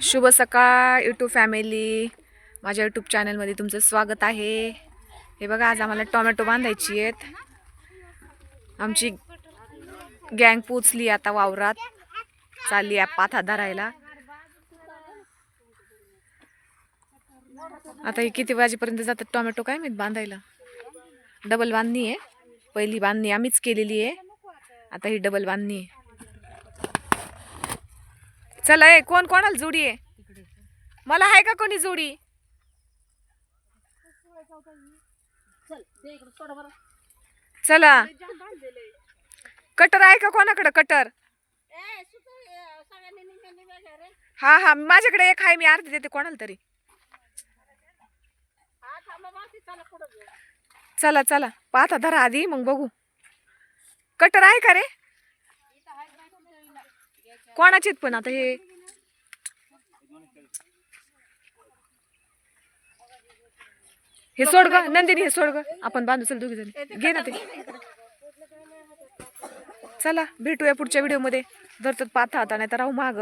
शुभ सकाळ YouTube family, माझ्या यूट्यूब चॅनलमध्ये तुमचं स्वागत आहे। हे बघा, आज आम्हाला टोमॅटो बांधायची आहेत। आमची गँग पोचली आता वावरात, चालली आहे पाथा धरायला। आता हे किती वाजेपर्यंत जातात टोमॅटो काय माहित बांधायला। डबल बांधणी आहे, पहिली बांधणी आम्हीच केलेली आहे, आता ही डबल बांधणी आहे। चला ए, कोण कोणाला जोडी आहे? मला आहे का कोणी जोडी? चला, कटर आहे का कोणाकडे? कटर हा हा, माझ्याकडे एक आहे, मी अर्धी देते कोणाला तरी। चला चला, पाहता धरा आधी, मग बघू। कटर आहे का रे? कोणाचेत पण आता हे सोड ग नंदिनी, हे सोड ग, आपण बांधू चल दोघी जणी, घे ना ते। चला, भेटूया पुढच्या व्हिडिओ मध्ये। धरतात पाथा आता, नाही तर राहू माग।